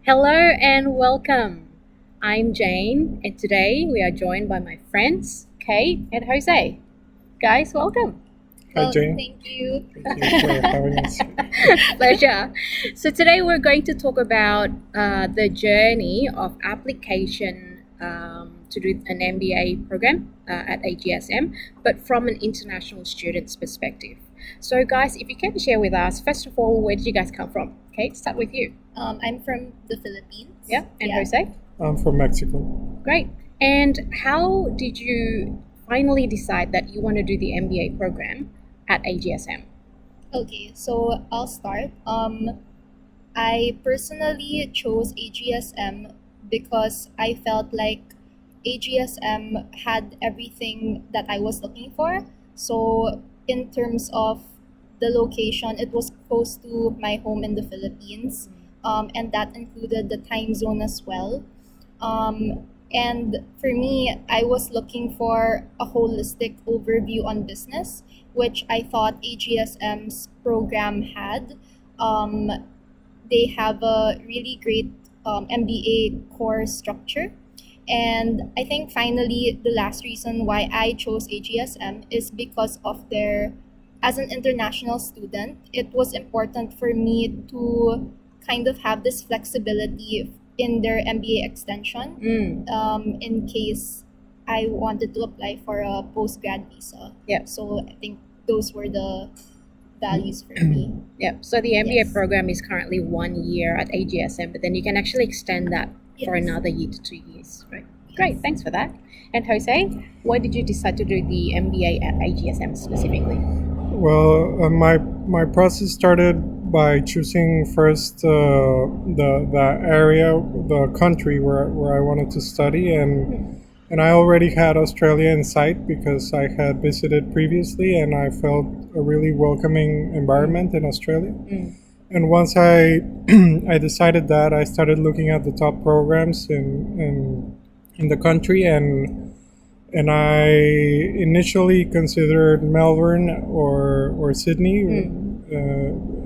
Hello and welcome. I'm Jane, and today we are joined by my friends Kate and Jose. Guys, welcome. Hi, Jane. Thank you. Thank you for having us. Pleasure. So, today we're going to talk about the journey of application to do an MBA program at AGSM, but from an international student's perspective. So, guys, if you can share with us, first of all, where did you guys come from? Kate, start with you. I'm from the Philippines. Yeah, and Jose? I'm from Mexico. Great. And how did you finally decide that you want to do the MBA program at AGSM? Okay, so I'll start. I personally chose AGSM because I felt like AGSM had everything that I was looking for. So in terms of the location, it was close to my home in the Philippines, and that included the time zone as well. And for me, I was looking for a holistic overview on business, which I thought AGSM's program had. Um, they have a really great MBA core structure. And I think finally, the last reason why I chose AGSM is because of as an international student, it was important for me to kind of have this flexibility in their MBA extension in case I wanted to apply for a postgrad visa. Yeah. So I think those were the values for me. Yeah. So the MBA Yes. program is currently 1 year at AGSM, but then you can actually extend that for Yes. another year to 2 years, right? Great. Thanks for that. And Jose, why did you decide to do the MBA at AGSM specifically? Well, my process started by choosing first the area, the country where I wanted to study, and I already had Australia in sight because I had visited previously, and I felt a really welcoming environment in Australia. And once I I decided that, I started looking at the top programs in the country, and I initially considered Melbourne or Sydney,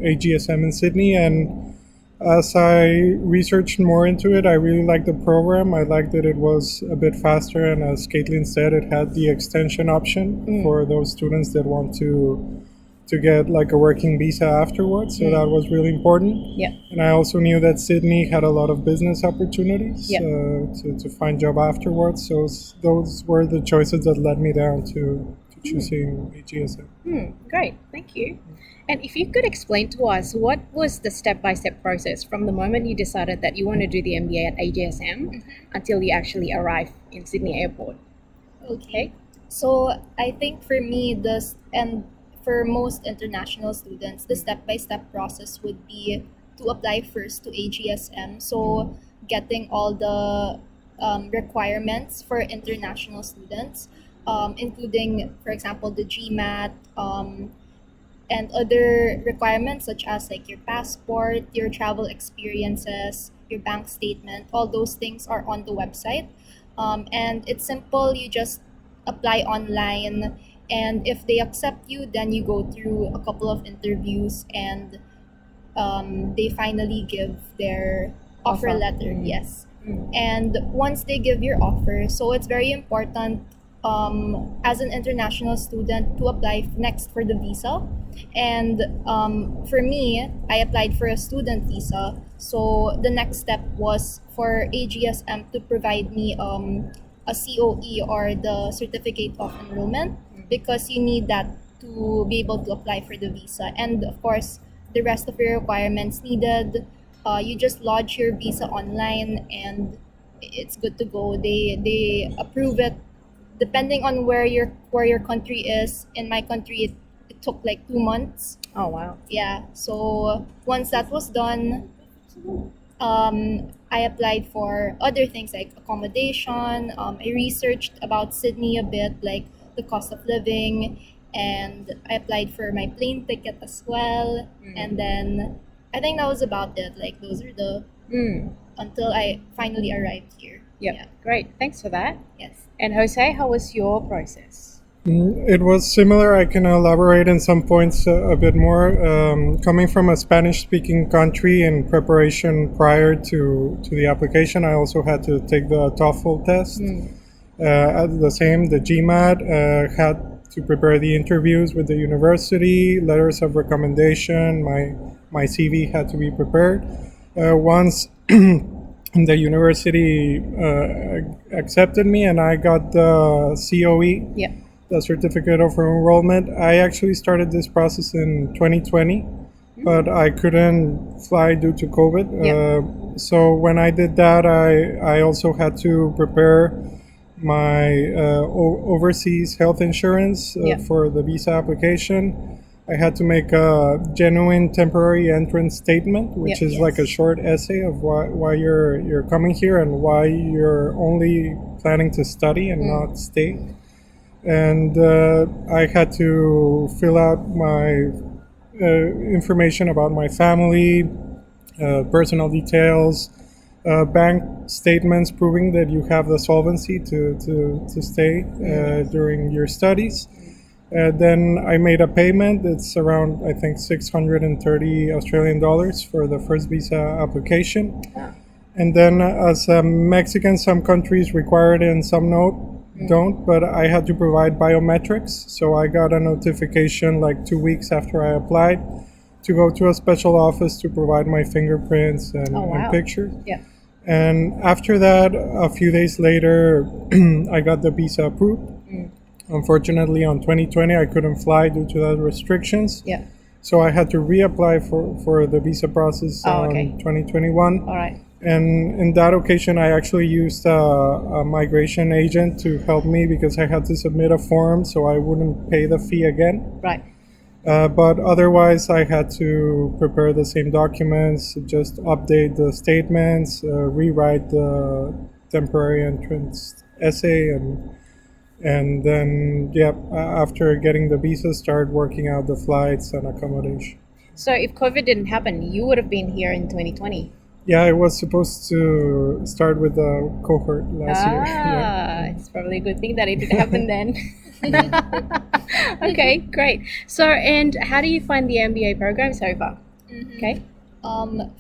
AGSM in Sydney, and as I researched more into it, I really liked the program. I liked that it was a bit faster, and as Caitlin said, it had the extension option for those students that want to get like a working visa afterwards. So that was really important. Yeah. And I also knew that Sydney had a lot of business opportunities Yeah. to find job afterwards. So those were the choices that led me down to choosing AGSM. Great. Thank you. And if you could explain to us what was the step-by-step process from the moment you decided that you want to do the MBA at AGSM until you actually arrive in Sydney Airport? Okay. So I think for me, and for most international students, the step-by-step process would be to apply first to AGSM. So getting all the requirements for international students, including, for example, the GMAT, and other requirements such as like your passport, your travel experiences, your bank statement. All those things are on the website, and it's simple. You just apply online, and if they accept you, then you go through a couple of interviews, and they finally give their offer Offer. letter. Yes. And once they give your offer, so it's very important, as an international student, to apply next for the visa. And for me, I applied for a student visa. So the next step was for AGSM to provide me a COE, or the certificate of enrollment, because you need that to be able to apply for the visa. And of course, the rest of your requirements needed, you just lodge your visa online, and it's good to go. They approve it depending on where your country is. In my country, it took like 2 months. Oh, wow. Yeah. So once that was done, I applied for other things like accommodation. I researched about Sydney a bit, like the cost of living, and I applied for my plane ticket as well. And then I think that was about it. Like those are the until I finally arrived here. Yep. Yeah. Great. Thanks for that. Yes. And Jose, how was your process? It was similar. I can elaborate in some points a bit more. Coming from a Spanish-speaking country, in preparation prior to the application, I also had to take the TOEFL test. The same, the GMAT, had to prepare the interviews with the university, letters of recommendation. My CV had to be prepared. Once the university accepted me, and I got the COE, Yeah. the certificate of enrollment. I actually started this process in 2020, but I couldn't fly due to COVID. Yeah. So when I did that, I also had to prepare my overseas health insurance Yeah. for the visa application. I had to make a genuine temporary entrance statement, which Yeah. is like a Yes. short essay of why you're coming here and why you're only planning to study and not stay. And I had to fill out my information about my family, personal details, bank statements proving that you have the solvency to stay during your studies. Then I made a payment. It's around, I think, 630 Australian dollars for the first visa application. And then, as a Mexican, some countries require it and some don't, but I had to provide biometrics. So I got a notification like 2 weeks after I applied to go to a special office to provide my fingerprints Oh, wow. and pictures. Yeah. And after that, a few days later, I got the visa approved. Unfortunately, on 2020, I couldn't fly due to the restrictions. Yeah. So I had to reapply for the visa process Oh, on okay. 2021. All right. And in that occasion, I actually used a migration agent to help me because I had to submit a form so I wouldn't pay the fee again. Right. But otherwise, I had to prepare the same documents, just update the statements, rewrite the temporary entrance essay, and then, after getting the visa, start working out the flights and accommodation. So if COVID didn't happen, you would have been here in 2020. Yeah, I was supposed to start with the cohort last year. Yeah. It's probably a good thing that it didn't happen then. Okay, great. So, and how do you find the MBA program so far? Okay.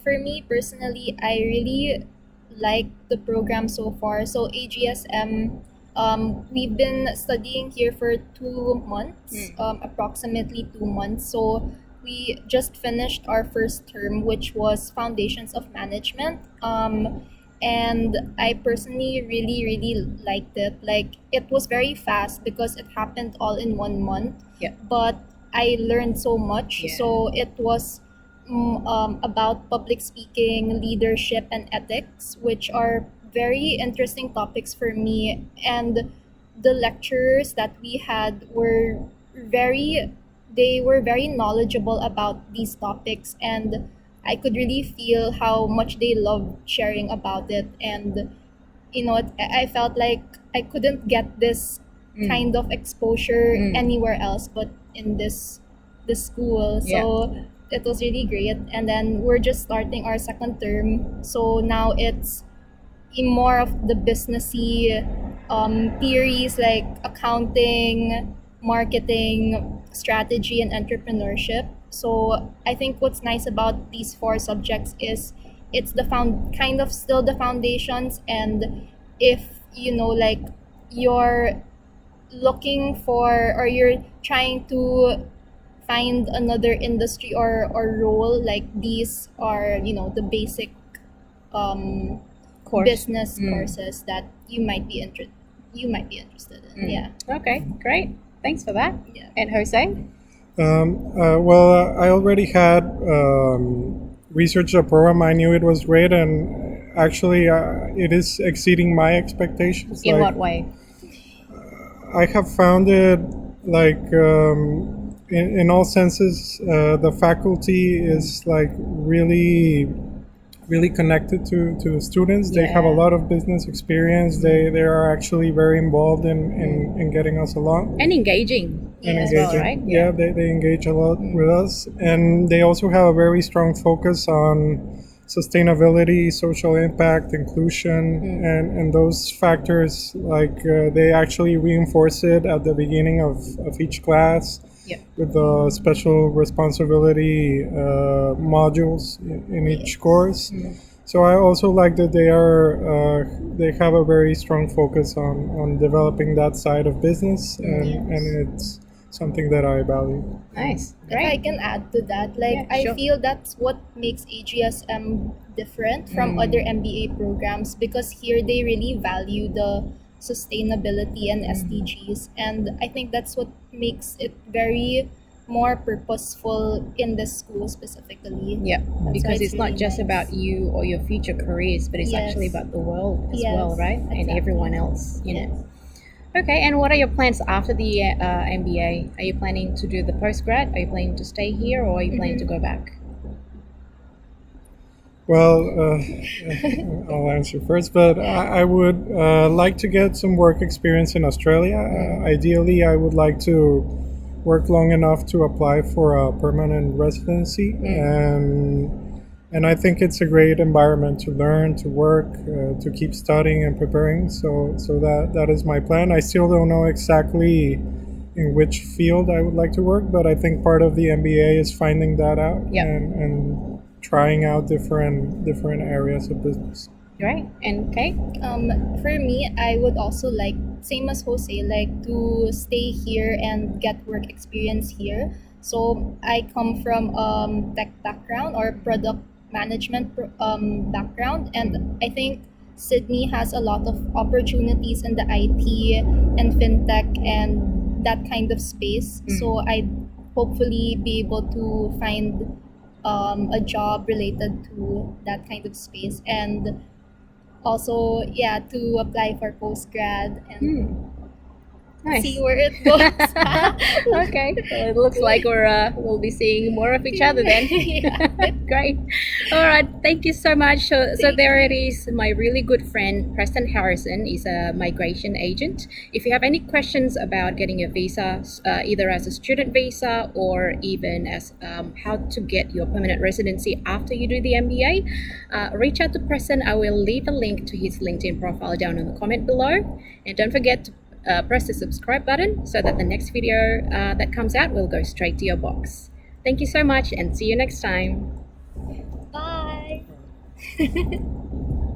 For me personally, I really like the program so far. So AGSM, we've been studying here for 2 months, approximately 2 months. So we just finished our first term, which was Foundations of Management. And I personally really liked it. Like, it was very fast because it happened all in 1 month. Yeah. But I learned so much. Yeah. So it was about public speaking, leadership, and ethics, which are very interesting topics for me. And the lecturers that we had were very knowledgeable about these topics, and I could really feel how much they loved sharing about it. And I felt like I couldn't get this kind of exposure anywhere else but in this school. So it was really great. And then we're just starting our second term, so now it's more of the businessy theories like accounting, marketing, strategy, and entrepreneurship. So I think what's nice about these four subjects is it's the kind of still the foundations. And if like, you're looking for, or you're trying to find another industry or role, like, these are the basic Course. business courses that you might be interested in. Yeah. Okay, great. Thanks for that. Yeah. And Jose? Well, I already had researched the program. I knew it was great, and actually, it is exceeding my expectations. In Like, what way? I have found it like in all senses, the faculty is like really connected to the students. They have a Yeah. lot of business experience. They are actually very involved in getting us along. And engaging. And as engaging. well, right? Yeah, they engage a lot with us, and they also have a very strong focus on sustainability, social impact, inclusion, and those factors, like they actually reinforce it at the beginning of each class Yep. with the special responsibility modules in each course. So I also like that they have a very strong focus on developing that side of business, and it's something that I value. Nice. If I Great. can add to that, like Yeah, sure. I feel that's what makes AGSM different from other MBA programs, because here they really value the sustainability and SDGs, and I think that's what makes it very more purposeful in the school specifically. Yeah, That's why because it's not really just nice. about you or your future careers, but it's actually Yes. about the world as Yes, well, right? And exactly. everyone else, you know. Yes. Okay, and what are your plans after the MBA? Are you planning to do the postgrad? Are you planning to stay here, or are you planning to go back? Well, I'll answer first, but I would like to get some work experience in Australia. Ideally, I would like to work long enough to apply for a permanent residency, and I think it's a great environment to learn, to work, to keep studying and preparing. So that is my plan. I still don't know exactly in which field I would like to work, but I think part of the MBA is finding that out Yep. and trying out different areas of business. Right. And Kate? For me, I would also like, same as Jose, like to stay here and get work experience here. So I come from tech background or product management background, and I think Sydney has a lot of opportunities in the IT and fintech and that kind of space. So I'd hopefully be able to find a job related to that kind of space, and also to apply for postgrad and Nice. see where it goes. Okay, well, it looks like we'll be seeing more of each other then. Yeah. Great. All right, thank you so much. So Thank there it is. My really good friend Preston Harrison is a migration agent. If you have any questions about getting a visa, either as a student visa or even as how to get your permanent residency after you do the MBA, reach out to Preston. I will leave a link to his LinkedIn profile down in the comment below, and don't forget to press the subscribe button so that the next video that comes out will go straight to your box. Thank you so much and see you next time. Bye.